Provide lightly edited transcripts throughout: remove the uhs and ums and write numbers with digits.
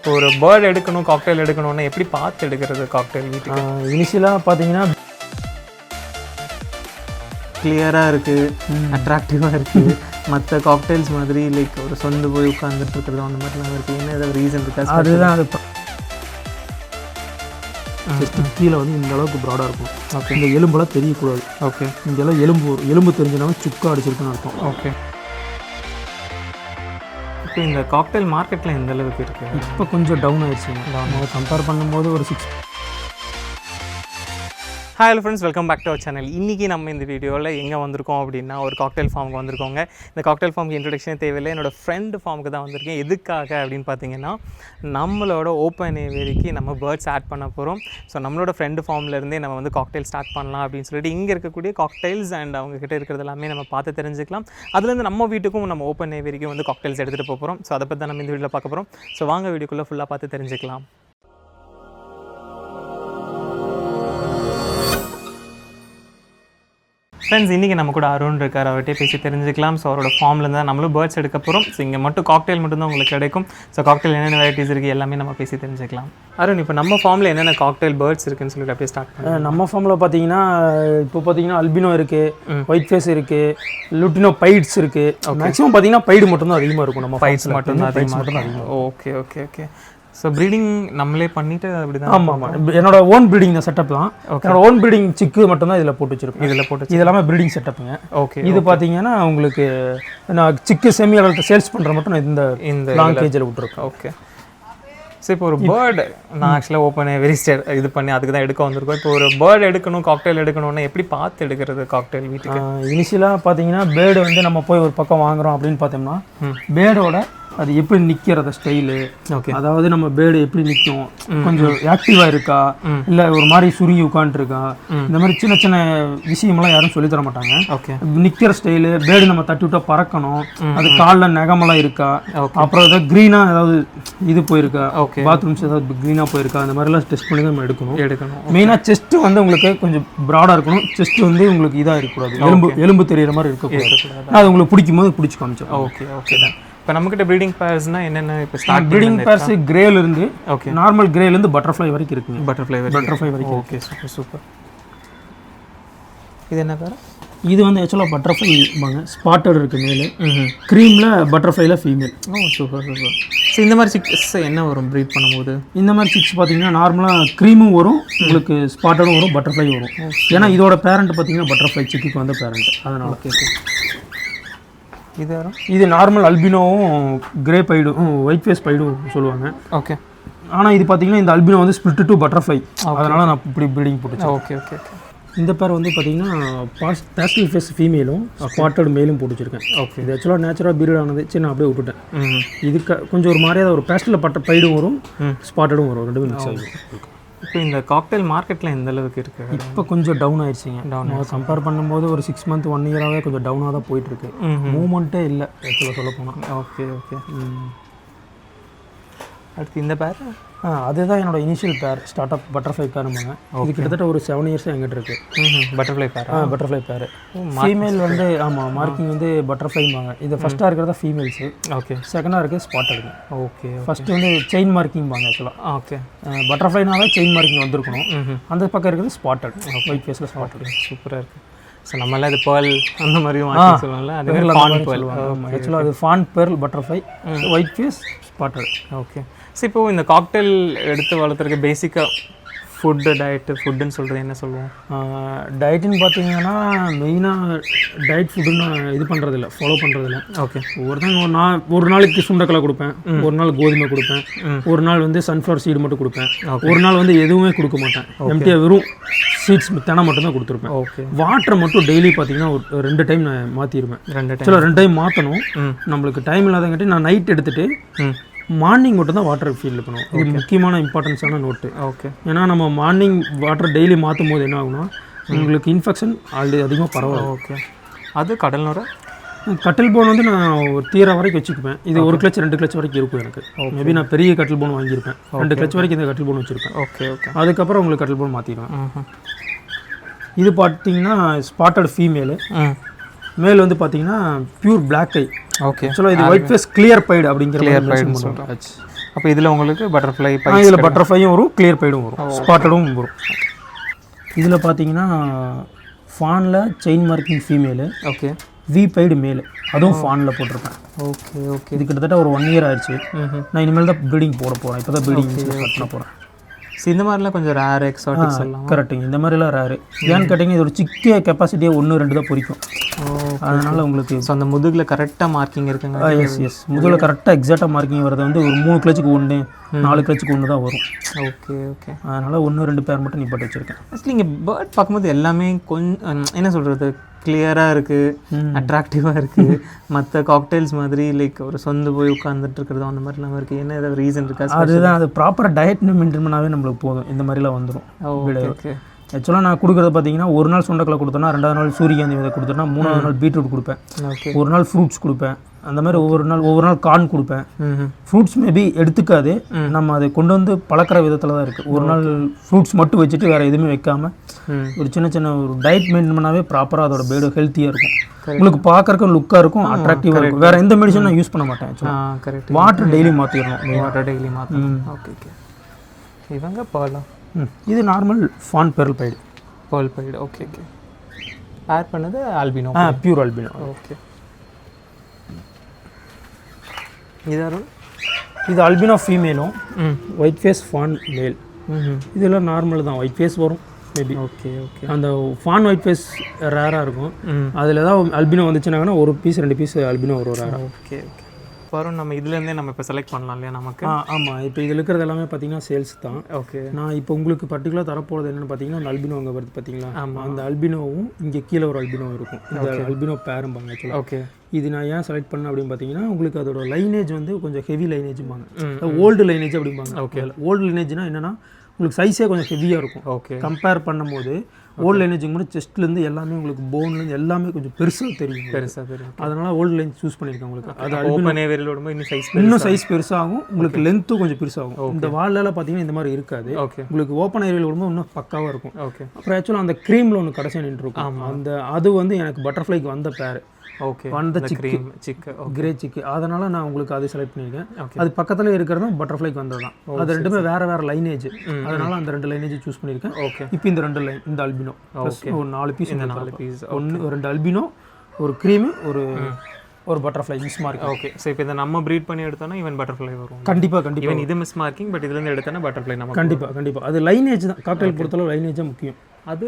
இப்போ ஒரு பேர்ட் எடுக்கணும் காக்டெயில் எடுக்கணும்னா எப்படி பார்த்து எடுக்கிறது காக்டெயில் வீட்டுக்கு? இனிஷியலாக பார்த்தீங்கன்னா கிளியராக இருக்குது, அட்ராக்டிவாக இருக்குது. மற்ற காக்டெயில்ஸ் மாதிரி லைக் ஒரு சொந்த போய் உட்காந்துட்டு இருக்கிறது அந்த மாதிரிலாம் இருக்குது. என்ன ஏதாவது ரீசன் இருக்கா? அதுதான் அது ஜஸ்ட்டு கீழே வந்து இந்த அளவுக்கு ப்ராடாக இருக்கும். ஓகே, இந்த எலும்பெல்லாம் தெரியக்கூடாது. ஓகே, இங்கெல்லாம் எலும்பு தெரிஞ்சினாலும் சுக்கா அடிச்சிருக்குன்னு அர்த்தம். ஓகே, இப்போ இந்த காக்டெயில் மார்க்கெட்டில் எந்த அளவுக்கு இருக்குது? இப்போ கொஞ்சம் டவுன் ஆயிடுச்சுங்க. கம்பேர் பண்ணும்போது ஒரு 6. Hi hello friends, welcome back to our channel. இன்றைக்கி நம்ம இந்த வீடியோவில் எங்கே வந்திருக்கோம் அப்படின்னா ஒரு காக்டெயில் ஃபார்முக்கு வந்திருக்கோங்க. இந்த காக்டெயில் ஃபார்முக்கு இன்ட்ரடக்ஷனே தேவையில்லை, என்னோடய ஃப்ரெண்டு ஃபார்முக்கு தான் வந்திருக்கேன். எதுக்காக அப்படின்னு பார்த்தீங்கன்னா, நம்மளோட ஓப்பன் ஏவேரிக்கு நம்ம பேர்ட்ஸ் ஆட் பண்ண போகிறோம். ஸோ நம்மளோட ஃப்ரெண்டு ஃபார்ம்லேருந்தே நம்ம வந்து காக்டெயில் ஸ்டார்ட் பண்ணலாம் அப்படின்னு சொல்லிட்டு இங்கே இருக்கக்கூடிய காக்டெயில்ஸ் அண்ட் அவங்ககிட்ட இருக்கிறது எல்லாமே நம்ம பார்த்து தெரிஞ்சுக்கலாம். அதுலேருந்து நம்ம வீட்டுக்கும் நம்ம ஓப்பன் ஏவேரிக்கும் வந்து காக்டெயில்ஸ் எடுத்துகிட்டு போகிறோம். ஸோ அதை பற்றி தான் நம்ம இந்த வீடியோவில் பார்க்க போகிறோம். ஸோ வாங்க வீடியோக்குள்ளே ஃபுல்லாக பார்த்து தெரிஞ்சுக்கலாம். ஃப்ரெண்ட்ஸ், இன்றைக்கி நம்ம கூட அருண் இருக்கார், அவர்கிட்டே பேசி தெரிஞ்சுக்கலாம். ஸோ அவரோட ஃபார்ம்லேருந்து தான் நம்மளும் பேர்ட்ஸ் எடுக்க போகிறோம். ஸோ இங்கே மட்டும் காக்டெயில் மட்டும்தான் உங்களுக்கு கிடைக்கும். ஸோ காக்டெயில் என்னென்ன வெரைட்டிஸ் இருக்குது எல்லாமே நம்ம பேசி தெரிஞ்சுக்கலாம். அருண், இப்போ நம்ம ஃபார்மில் என்னென்ன காக்டெயில் பேர்ட்ஸ் இருக்குன்னு சொல்லிட்டு அப்படியே ஸ்டார்ட் பண்ணுவோம். நம்ம ஃபார்மில் பார்த்தீங்கன்னா இப்போ பார்த்தீங்கன்னா அல்பினோ இருக்குது, ஒயிட் ஃபேஸ் இருக்குது, லுட்டினோ பைட்ஸ் இருக்குது. மேக்ஸிமம் பார்த்தீங்கன்னா பைடு மட்டும்தான் அதிகமாக இருக்கும். நம்ம பைட்ஸ் மட்டும்தான் அதிகமாக. Okay okay okay. So breeding நம்மளே பண்ணிவிட்டு அப்படி தான்? ஆமாம் ஆமாம், என்னோட ஓன் ப்ரீடிங் தான் செட்டப் தான். என்னோட ஓன் ப்ரீடிங் சிக்கு மட்டும்தான் இதில் போட்டு வச்சிருக்கேன். இது எல்லாமே ப்ரீடிங் செட்டப்புங்க. ஓகே, இது பார்த்தீங்கன்னா உங்களுக்கு நான் சிக்கு செமி அளவுக்கு சேல்ஸ் பண்ணுற மட்டும் நான் இந்த லாங் கேஜில் விட்டுருக்கேன். ஓகே. ஸோ இப்போ ஒரு பேர்டு நான் ஆக்சுவலாக ஓப்பன் வெரி இது பண்ணி அதுக்கு தான் எடுக்க வந்திருக்கோம். இப்போ ஒரு பேர்டு எடுக்கணும் காக்டெயில் எடுக்கணும்னா எப்படி பார்த்து எடுக்கிறது காக்டெயில் வீட்டுக்கு? இனிஷியலாக பார்த்தீங்கன்னா பேர்டு வந்து நம்ம போய் ஒரு பக்கம் வாங்குறோம் அப்படின்னு பார்த்தோம்னா பேர்டோட அது எப்படி நிற்கிறத ஸ்டைலு. ஓகே, அதாவது நம்ம பேர்டு எப்படி நிற்கும், கொஞ்சம் ஆக்டிவாக இருக்கா இல்லை ஒரு மாதிரி சுருங்கி உட்காந்துருக்கா, இந்த மாதிரி சின்ன சின்ன விஷயமெல்லாம் யாரும் சொல்லி தர மாட்டாங்க. ஓகே, நிற்கிற ஸ்டைலு, பேர்டு நம்ம தட்டி விட்டா பறக்கணும், அது காலில் நகமெல்லாம் இருக்கா, அப்புறம் ஏதாவது க்ரீனாக ஏதாவது இது போயிருக்கா, பாத்ரூம்ஸ் ஏதாவது க்ரீனாக போயிருக்கா, அந்த மாதிரிலாம் டெஸ்ட் பண்ணி தான் நம்ம எடுக்கணும். மெயினாக செஸ்ட்டு வந்து உங்களுக்கு கொஞ்சம் ப்ராடாக இருக்கணும். செஸ்ட்டு வந்து உங்களுக்கு இதாக இருக்கக்கூடாது, எலும்பு தெரியிற மாதிரி இருக்கக்கூடாது. அது உங்களுக்கு பிடிக்கும் போது பிடிச்சி காமிச்சோம். ஓகே ஓகே தான். இப்போ நம்மகிட்ட ப்ரீடிங் பேர்ஸ்னால் என்னென்ன? இப்போ ஸ்டார்ட் ப்ரீடிங் பேர்ஸ் கிரேலேருந்து, ஓகே, நார்மல் கிரேலேருந்து பட்டர்ஃப்ளை வரைக்கும் இருக்குங்க. பட்டர்ஃப்ளை வரைக்கும். Okay, super super. இது என்ன பேர்? இது வந்து ஆக்சுவலாக பட்டர்ஃப்ளைங்க. ஸ்பாட்டட் இருக்குது மேலே, க்ரீமில் பட்டர்ஃப்ளைல ஃபீமேல். ஓ, சூப்பர் சூப்பர். ஸோ இந்த மாதிரி சிக்ஸ் என்ன வரும் ப்ரீட் பண்ணும்போது? இந்த மாதிரி சிக்ஸ் பார்த்தீங்கன்னா நார்மலாக க்ரீமும் வரும், உங்களுக்கு ஸ்பாட்டடும் வரும், பட்டர்ஃப்ளை வரும். ஏன்னா இதோட பேரண்ட் பார்த்தீங்கன்னா பட்டர்ஃப்ளை சிக்குக்கு வந்து பேரண்ட், அதனால். ஓகே, இது நார்மல் அல்பினோவும் கிரே பைடும் ஒயிட் ஃபேஸ் பைடும் சொல்லுவாங்க. ஓகே, ஆனால் இது பார்த்தீங்கன்னா இந்த அல்பினோ வந்து ஸ்பிளிட் டு பட்டர்ஃப்ளை, அதனால் நான் இப்படி ப்ரீடிங் போட்டுச்சேன். Okay okay okay. இந்த பேர் வந்து பார்த்தீங்கன்னா பேஸ்டல் ஃபேஸ் ஃபீமேலும் ஸ்பாட்டட் மேலும் போட்டு வச்சிருக்கேன். ஓகே, இது ஆக்சுவலாக நேச்சுரலாக பீரியட் ஆனது, சரி நான் அப்படியே விட்டுட்டேன். இதுக்கு கொஞ்சம் ஒரு மாதிரியாக ஒரு பேஸ்டலில் பட்ட பைடும் வரும், ஸ்பாட்டடும் வரும், ரெண்டுமே மிக்ஸ் ஆகும். இப்போ இந்த காக்டெயில் மார்க்கெட்டில் எந்த அளவுக்கு இருக்குது? இப்போ கொஞ்சம் டவுன் ஆயிடுச்சுங்க. கம்பேர் பண்ணும்போது ஒரு 6 மந்த் 1 இயராகவே கொஞ்சம் டவுனாக தான் போயிட்டுருக்கு. மூவ்மெண்ட்டே இல்லை ஆக்சுவலாக சொல்ல போனால். Okay okay. அடுத்து இந்த பேர்? அதுதான் என்னோட இனிஷியல் பேர், ஸ்டார்ட் அப் பட்டர்ஃப்ளை பேருமாங்க. இது கிட்டத்தட்ட ஒரு 7 இயர்ஸாக எங்கிட்ட இருக்குது. பட்டர்ஃப்ளை பேர்? பட்டர்ஃப்ளை பேர். ஃபீமேல் வந்து ஆமாம், மார்க்கிங் வந்து பட்டர்ஃப்ளைம்பாங்க. இது ஃபஸ்ட்டாக இருக்கிறதா ஃபீமேல்ஸு. ஓகே, செகண்டாக இருக்குது ஸ்பாட்டட். ஓகே, ஃபஸ்ட்டு வந்து செயின் மார்க்கிங்பாங்க ஆக்சுவலாக. ஓகே, பட்டர்ஃப்ளைனாவே செயின் மார்க்கிங் வந்திருக்கணும். அந்த பக்கம் இருக்கிறது ஸ்பாட்டட், ஒயிட் ஃபேஸில் ஸ்பாட்டட். சூப்பராக இருக்குது. ஸோ நம்மளால் இது பேர்ல் அந்த மாதிரியும் சொல்லல, அது ஃபான் பேர்ல். ஆக்சுவலாக அது fawn pearl butterfly, white face spotted. Okay. So இப்போது இந்த காக்டெயில் எடுத்து வளர்த்துறதுக்கு பேசிக்காக ஃபுட்டுன்னு சொல்கிறது என்ன சொல்லுவோம்? டயட்டுன்னு பார்த்தீங்கன்னா மெயினாக டயட் ஃபுட்டுன்னு இது பண்ணுறதில்ல, ஃபாலோ பண்ணுறதில்ல. ஓகே, ஒரு நாளைக்கு சுண்டக்கலை கொடுப்பேன், ஒரு நாள் கோதுமை கொடுப்பேன், ஒரு நாள் வந்து சன்ஃப்ளவர் சீடு மட்டும் கொடுப்பேன், ஒரு நாள் வந்து எதுவுமே கொடுக்க மாட்டேன், எம்டியாக வெறும் சீட்ஸ் தினை மட்டும்தான் கொடுத்துருப்பேன். ஓகே, வாட்டர் மட்டும் டெய்லி பார்த்தீங்கன்னா ஒரு 2 டைம் நான் மாற்றிடுவேன். 2 டைம் மாற்றணும். நம்மளுக்கு டைம் இல்லாதங்காட்டி நான் நைட் எடுத்துகிட்டு மார்னிங் மட்டும் தான் வாட்டர் ஃபீல் பண்ணுவோம். இது முக்கியமான இம்பார்ட்டன்ஸான நோட்டு. ஓகே, ஏன்னா நம்ம மார்னிங் வாட்டர் டெய்லி மாற்றும் போது என்ன ஆகுனா உங்களுக்கு இன்ஃபெக்ஷன் ஆல்ரெடி அதிகமாக பரவாயில்ல. ஓகே, அது கடல்நோட கட்டில் போன் வந்து நான் ஒரு தீர வரைக்கும் வச்சுக்குப்பேன். இது 1 கிளச் 2 கிளச் வரைக்கும் இருக்கும் எனக்கு. மேபி நான் பெரிய கட்டில் போன் வாங்கியிருப்பேன், 2 கிளச் வரைக்கும் இந்த கட்டில் போன் வச்சுருப்பேன். ஓகே ஓகே, அதுக்கப்புறம் உங்களுக்கு கட்டில் போன் மாற்றிடுவேன். இது பார்த்தீங்கன்னா ஸ்பாட்டட் ஃபீமேலு. மேல் வந்து பார்த்தீங்கன்னா பியூர் பிளாக் ஐ. ஓகே, ஆக்சுவலாக இது ஒயிட் ஃபேஸ் கிளியர் பைடு அப்படிங்கிற மாதிரி. அப்போ இதில் உங்களுக்கு பட்டர்ஃப்ளை இதில் பட்டர்ஃப்ளையும் வரும், கிளியர் பைடும் வரும், ஸ்பாட்டடும் வரும். இதில் பார்த்தீங்கன்னா ஃபானில் செயின் மார்க்கிங் ஃபீமேலு, ஓகே, வி பைடு மேலு, அதுவும் ஃபானில் போட்டிருக்கேன். Okay okay. இது கிட்டத்தட்ட ஒரு 1 இயர் ஆயிடுச்சு. நான் இனிமேல் தான் ப்ரீடிங் போட போகிறேன். இப்போ தான் ப்ரீடிங் கட் பண்ண போகிறேன். இந்த மாதிரிலாம் கொஞ்சம் ரேர் எக்ஸாட்டிக்ஸ் எல்லாம் கரெக்டுங்க. இந்த மாதிரிலாம் ரேரு. ஏன்னு கேட்டிங்கன்னா இதோட சிக்க கெப்பாசிட்டியே 1-2 தான் பொறிக்கும். அதனால் உங்களுக்கு அந்த முதுகில் கரெக்டாக மார்க்கிங் இருக்குங்க. எஸ் முதுகில் கரெக்டாக எக்ஸாக்டாக மார்க்கிங் வரது வந்து ஒரு 3 கிளச்சுக்கு 1, 4 கிளச்சுக்கு 1 தான் வரும். Okay okay. அதனால் 1-2 பேர் மட்டும் நிப்பாட்டி வச்சுருக்கேன். ஆக்சுவலி இங்கே பேர்ட் பார்க்கும்போது எல்லாமே கொஞ்சம் என்ன சொல்கிறது, கிளியராக இருக்குது, அட்ராக்டிவாக இருக்குது. மற்ற காக்டெயில்ஸ் மாதிரி லைக் ஒரு சொந்த போய் உட்காந்துட்டு இருக்கிறதோ அந்த மாதிரிலாம் இருக்குது. என்ன ஏதாவது ரீசன் இருக்கா? அதுதான், அது ப்ராப்பராக டயட் மெயின்டைன் பண்ணாவே நம்மளுக்கு போதும். இந்த மாதிரிலாம் வந்துடும். ஓகே. ஆக்சுவலாக நான் கொடுக்குறது பார்த்தீங்கன்னா ஒரு நாள் சுண்டக்கலை கொடுத்தேன்னா, 2வது நாள் சூரியகாந்தி விதை கொடுத்தேன்னா, 3வது நாள் பீட்ரூட் கொடுப்பேன், ஒரு நாள் ஃப்ரூட்ஸ் கொடுப்பேன். அந்த மாதிரி ஒவ்வொரு நாள் கார்ன் கொடுப்பேன். ஃப்ரூட்ஸ் மேபி எடுத்துக்காது, நம்ம அதை கொண்டு வந்து பழக்கிற விதத்தில் தான் இருக்குது. ஒரு நாள் ஃப்ரூட்ஸ் மட்டும் வச்சுட்டு வேறு எதுவுமே வைக்காமல் ஒரு சின்ன ஒரு டயட் மெயின்டைன் பண்ணாவே ப்ராப்பராக அதோட பேடு ஹெல்த்தியாக இருக்கும். உங்களுக்கு பார்க்கறக்கு லுக்காக இருக்கும், அட்ராக்டிவாக இருக்கும். வேறு எந்த மெடிசன் நான் யூஸ் பண்ண மாட்டேன். கரெக்ட். வாட்டர் டெய்லி மாற்றிடணும். வாட்டர் டெய்லி மாற்றணும். Okay okay. இவங்க பாலா, இது normal fawn pearl pied. Pearl pied. Okay okay. Pair பண்ணது ஆல்பினோ. Pure albino. ஓகே. இது Arun? இது ஆல்பினோ ஃபீமேலும் ஒயிட் ஃபேஸ் ஃபான் மேல். இதெல்லாம் நார்மல் தான், ஒயிட் ஃபேஸ் வரும் மேபி. Okay okay. அந்த ஃபான் ஒயிட் ஃபேஸ் ரேராக இருக்கும். அதில் ஏதாவது அல்பினோ வந்துச்சுனாங்கன்னா 1 பீஸ் 2 பீஸ் அல்பினோ வரும் ரேராக. Okay okay. வரும். நம்ம இதுலேருந்தே நம்ம இப்போ செலக்ட் பண்ணலாம் இல்லையா நமக்கு? ஆமாம். இப்போ இதில் இருக்கிறது எல்லாமே பார்த்தீங்கன்னா சேல்ஸ் தான். ஓகே. நான் இப்போ உங்களுக்கு பர்டிகுலர் தரப்போகிறது என்னென்னு பார்த்தீங்கன்னா, அந்த அல்பினோ அங்கே வருது பார்த்தீங்களா? ஆமாம். அந்த அல்பினோவும் இங்கே கீழே ஒரு அல்பினோ இருக்கும். இந்த அல்பினோ பேரும்பாங்க ஆக்சுவலாக. ஓகே. இது நான் ஏன் செலக்ட் பண்ணேன் அப்படின்னு பார்த்தீங்கன்னா, உங்களுக்கு அதோட லைனேஜ் வந்து கொஞ்சம் ஹெவி லைனேஜும்பாங்க, ஓல்டு லைனேஜ் அப்படிம்பாங்க. ஓகே. ஓல்டு லைனேஜ்னா என்னென்னா உங்களுக்கு சைஸே கொஞ்சம் ஹெவியாக இருக்கும். ஓகே. கம்பேர் பண்ணும்போது ஓல்டு லைனேஜுக்கு மட்டும் செஸ்ட்லேருந்து எல்லாமே உங்களுக்கு போன்லேருந்து எல்லாமே கொஞ்சம் பெருசாக தெரியும். அதனால் ஓல்டு லைன் சூஸ் பண்ணியிருக்கேன் உங்களுக்கு. அது ஓப்பன் ஏவியரில் விடும்போது இன்னும் சைஸ் பெருசாகும், உங்களுக்கு லென்த்தும் கொஞ்சம் பெருசாகும். இந்த வாலெல்லாம் பார்த்தீங்கன்னா இந்த மாதிரி இருக்காது. ஓகே. உங்களுக்கு ஓப்பன் ஏரியாவில் விடும்போது இன்னும் பக்காவாக இருக்கும். ஓகே. அப்புறம் ஆக்சுவலாக அந்த க்ரீமில் ஒன்று கடைசியாக நின்றுருக்கும். அது வந்து எனக்கு பட்டர்ஃப்ளைக்கு வந்த பேர். ஓகே. வந்த சிக்கு கிரே சிக்கு. அதனால் நான் உங்களுக்கு அதை செலக்ட் பண்ணியிருக்கேன். அது பக்கத்தில் இருக்கிறதும் பட்டர்ஃப்ளைக்கு வந்தது தான். அது ரெண்டுமே வேறு லைனேஜ். அதனால் அந்த 2 லைனேஜ் சூஸ் பண்ணியிருக்கேன். ஓகே. இப்போ இந்த 2 லைன், இந்த அல்பினோ ஒரு 4 பீஸ், இந்த 4 பீஸ், 2 அல்பினோ, ஒரு க்ரீமு, ஒரு butterfly miss marking. Okay. So இப்போ இதை நம்ம ப்ரீட் பண்ணி எடுத்தோன்னா ஈவன் பட்டர்ஃப்ளை வரும். கண்டிப்பாக. ஈவன் இது மிஸ் மார்க்கிங், பட் இதுலேருந்து எடுத்தோன்னா பட்டர்ஃப்ளை நம்ம கண்டிப்பாக. அது லைனேஜ் தான். காக்டெயில் பொறுத்தளவு லைனேஜ் தான் முக்கியம். அது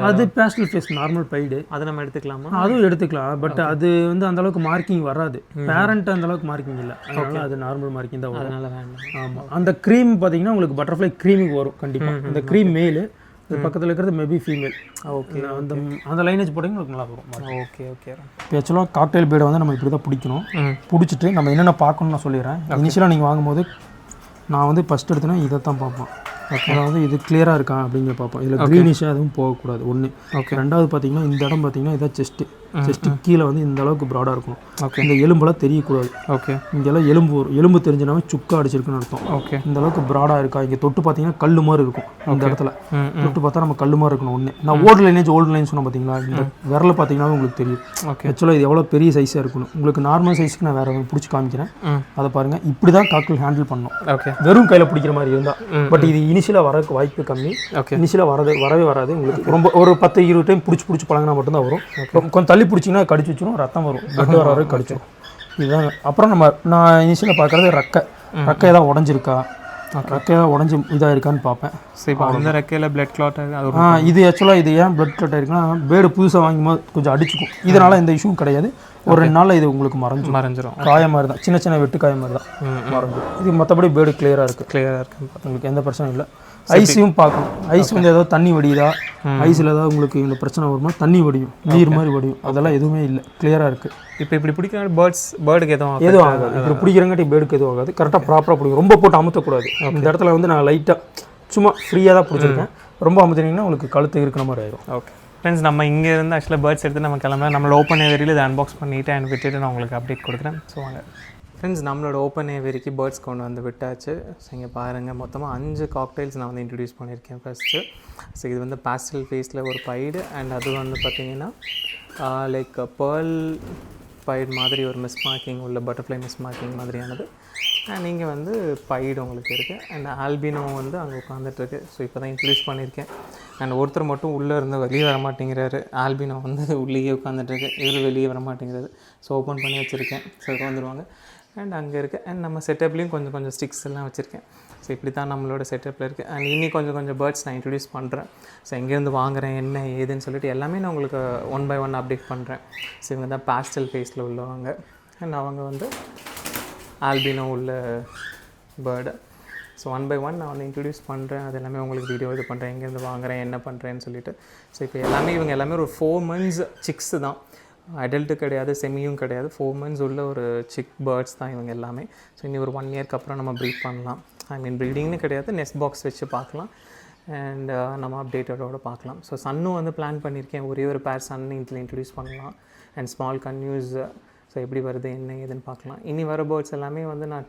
அது பேஸ்டல் ஃபேஸ் நார்மல் பைடு, அதை நம்ம எடுத்துக்கலாமா? அதுவும் எடுத்துக்கலாம். பட் அது வந்து அந்த அளவுக்கு மார்க்கிங் வராது. பேரண்ட் அந்த அளவுக்கு மார்க்கிங் இல்லை, அதனால அது நார்மல் மார்க்கிங் தான் வரும். அதனால வேண்டாம். ஆமாம். அந்த க்ரீம் பார்த்தீங்கன்னா உங்களுக்கு பட்டர்ஃப்ளை க்ரீமுக்கு வரும் கண்டிப்பாக. இந்த க்ரீம் மேலு, அது பக்கத்தில் இருக்கிறது மேபி ஃபீமேல். ஓகே. அந்த லைனேஜ் போட்டிங்கன்னா உங்களுக்கு நல்லா வரும். Okay okay. இப்போ ஆக்சுவலாக காக்டெயில் பேடை வந்து நம்ம இப்படி தான் பிடிக்கணும். பிடிச்சிட்டு நம்ம என்னென்ன பார்க்கணும்னு நான் சொல்லிடுறேன். இனிஷியலாக நீங்கள் வாங்கும்போது நான் வந்து ஃபஸ்ட் எடுத்தேன்னா இதை தான் பார்ப்போம். அதாவது இது கிளியராக இருக்கா அப்படிங்கிற பார்ப்போம். இதில் க்ரீனிஷாக எதுவும் போகக்கூடாது ஒன்று. ஓகே. 2வது பார்த்தீங்கன்னா இந்த இடம் பார்த்தீங்கன்னா இதான் செஸ்ட்டு கீழே வந்து இந்த அளவுக்கு ப்ராடாக இருக்கணும். ஓகே. இந்த எலும்பெல்லாம் தெரியக்கூடாது. ஓகே. இங்கெல்லாம் எலும்பு வரும். எலும்பு தெரிஞ்சினாவே சுக்கா அடிச்சிருக்குன்னு அர்த்தம். ஓகே. இந்த அளவுக்கு ப்ராடாக இருக்கா? இங்கே தொட்டு பார்த்தீங்கன்னா கல் மாதிரி இருக்கும். இந்த இடத்துல தொட்டு பார்த்தா நம்ம கல் மாதிரி இருக்கணும் ஒன்று. நான் ஓல்டு லைன் சொன்னேன் பார்த்தீங்களா? இந்த விரல பார்த்தீங்கன்னா உங்களுக்கு தெரியும். ஓகே. ஆக்சுவலாக இது எவ்வளோ பெரிய சைஸாக இருக்கணும். உங்களுக்கு நார்மல் சைஸ்க்கு நான் வேறு பிடிச்சி காமிக்கிறேன். அதை பாருங்கள். இப்படி தான் காக்டெயில் ஹேண்டில் பண்ணணும். ஓகே. வெறும் கையில் பிடிக்கிற மாதிரி இருந்தால். பட் இது இனிஷியலாக வரக்கு வாய்ப்பு கம்மி. ஓகே. இனிஷியலாக வரவே வராது. உங்களுக்கு ரொம்ப ஒரு 10-20 டைம் பிடிச்சி பழங்கினா மட்டும்தான் வரும். கொஞ்சம் தள்ளி பிடிச்சிங்கன்னா கடிச்சு வச்சிடும், ரத்தம் வரும், பிளட் வர வரைக்கும் கடிச்சிடும். இதுதான். அப்புறம் நான் இனிஷியலாக பார்க்குறது ரெக்கை ஏதாவது உடஞ்சிருக்கா, ரெக்கை ஏதாவது உடஞ்சி இதாக இருக்கான்னு பார்ப்பேன். சரி. இப்போ அந்த ரெக்கையில் பிளட் கிளாட் இது ஆக்சுவலாக இது ஏன் பிளட் கிளாட் ஆயிருக்குன்னா, பேடு புதுசாக வாங்கும்போது கொஞ்சம் அடிச்சுக்கும். இதனால் எந்த இஷ்யூவும் கிடையாது. ஒரு 2 நாளில் இது உங்களுக்கு மறைஞ்சிரும். காயம் மாதிரி தான், சின்ன வெட்டு காயம் மாதிரி தான் மறைஞ்சிரும். இது மற்றபடி பேடு கிளியராக இருக்குது. உங்களுக்கு எந்த பிரச்சனையும் இல்லை. ஐஸையும் பார்க்கணும். ஐஸ் வந்து ஏதாவது தண்ணி வடியுதா, ஐஸில் ஏதாவது உங்களுக்கு இந்த பிரச்சனை வருமா, தண்ணி வடியும், நீர் மாதிரி வடியும், அதெல்லாம் எதுவுமே இல்லை, கிளியராக இருக்குது. இப்போ இப்படி பிடிக்கிற பேர்டுக்கு எதுவும் ஆகாது. இப்படி பிடிக்கிறங்காட்டி பேர்டுக்கு எதுவும் ஆகாது. கரெக்டாக ப்ராப்பராக பிடிக்கும். ரொம்ப போட்டு அமுத்தக்கூடாது. இந்த இடத்துல வந்து நான் லைட்டாக சும்மா ஃப்ரீயாக தான் பிடிச்சிருக்கேன். ரொம்ப அமுத்தினீங்கன்னா உங்களுக்கு கழுத்து இருக்கிற மாதிரி ஆயிடும். ஓகே ஃப்ரெண்ட்ஸ், நம்ம இங்கே இருந்து ஆக்சுவலாக பேர்ட்ஸ் எடுத்து நம்ம கிளம்ப நம்மளோட ஓப்பன் ஏவியரியில் இதை அன்பாக்ஸ் பண்ணிவிட்டு அண்ட் விட்டுட்டு நான் உங்களுக்கு அப்டேட் கொடுக்குறேன். ஸோ வாங்க ஃப்ரெண்ட்ஸ், நம்மளோட ஓப்பன் ஏவியரிக்கு பேர்ட்ஸ் கொண்டு வந்து விட்டாச்சு. ஸோ இங்கே பாருங்கள், மொத்தமாக 5 காக்டெயில்ஸ் நான் வந்து இன்ட்ரடியூஸ் பண்ணியிருக்கேன் ஃபஸ்ட்டு. ஸோ இது வந்து பேஸ்டல் ஃபேஸில் ஒரு பைடு, அண்ட் அது வந்து பார்த்திங்கன்னா லைக் பேர்ல் பைடு மாதிரி ஒரு மிஸ் மார்க்கிங் உள்ள பட்டர்ஃப்ளை மிஸ் மார்க்கிங் மாதிரியானது. அண்ட் இங்கே வந்து பைடு உங்களுக்கு இருக்குது. அண்ட் ஆல்பினோ வந்து அங்கே உட்காந்துட்ருக்கு. ஸோ இப்போ தான் இன்ட்ரடியூஸ் பண்ணியிருக்கேன். அண்ட் ஒருத்தர் மட்டும் உள்ளே இருந்து வெளியே வர மாட்டேங்கிறாரு. ஆல்பினோ வந்து உள்ளேயே உட்காந்துட்ருக்கு, இவர் வெளியே வர மாட்டேங்கிறாரு. ஸோ ஓப்பன் பண்ணி வச்சுருக்கேன். ஸோ வந்துடுவாங்க. அண்ட் அங்கே இருக்குது. அண்ட் நம்ம செட்டப்லேயும் கொஞ்சம் ஸ்டிக்ஸ் எல்லாம் வச்சுருக்கேன். ஸோ இப்படி தான் நம்மளோட செட்டப்பில் இருக்குது. அண்ட் இன்னி கொஞ்சம் பேர்ட்ஸ் நான் இன்ட்ரடியூஸ் பண்ணுறேன். ஸோ எங்கேருந்து வாங்குகிறேன் என்ன ஏதுன்னு சொல்லிட்டு எல்லாமே நான் உங்களுக்கு 1 by 1 அப்டேட் பண்ணுறேன். ஸோ இவங்க தான் பேஸ்டல் ஃபேஸில் உள்ளவங்க. அண்ட் அவங்க வந்து ஆல்பினோ உள்ள பேர்டு. ஸோ 1 by 1 நான் வந்து இன்ட்ரடியூஸ் பண்ணுறேன். அது எல்லாமே உங்களுக்கு வீடியோ இது பண்ணுறேன், எங்கேருந்து வாங்குகிறேன் என்ன பண்ணுறேன்னு சொல்லிட்டு. ஸோ இப்போ இவங்க எல்லாமே ஒரு 4 months சிக்ஸு தான், அடல்ட்டு கிடையாது, செமியும் கிடையாது. 4 months உள்ள ஒரு சிக் பேர்ட்ஸ் தான் இவங்க எல்லாமே. ஸோ இனி ஒரு 1 yearக்கு அப்புறம் நம்ம ப்ரீட் பண்ணலாம். ப்ரீடிங்னு கிடையாது, நெஸ்ட் பாக்ஸ் வச்சு பார்க்கலாம். அண்ட் நம்ம அப்டேட்டடோடு பார்க்கலாம். ஸோ சன்னும் வந்து பிளான் பண்ணியிருக்கேன். ஒரே ஒரு பேர் சன்னு இதில் இன்ட்ரடியூஸ் பண்ணலாம். அண்ட் ஸ்மால் கன்யூஸ் ஸோ எப்படி வருது என்ன ஏதுன்னு பார்க்கலாம். இனி வர பேர்ட்ஸ் எல்லாமே வந்து நான்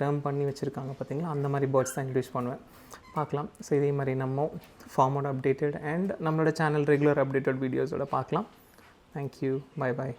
டேர்ம் பண்ணி வச்சுருக்காங்க பார்த்தீங்களா, அந்த மாதிரி பேர்ட்ஸ் தான் இன்ட்ரடியூஸ் பண்ணுவேன். பார்க்கலாம். ஸோ இதே மாதிரி நம்ம ஃபார்மோட அப்டேட்டட் அண்ட் நம்மளோட சேனல் ரெகுலர் அப்டேட்டட் வீடியோஸோட பார்க்கலாம். தேங்க்யூ. பை.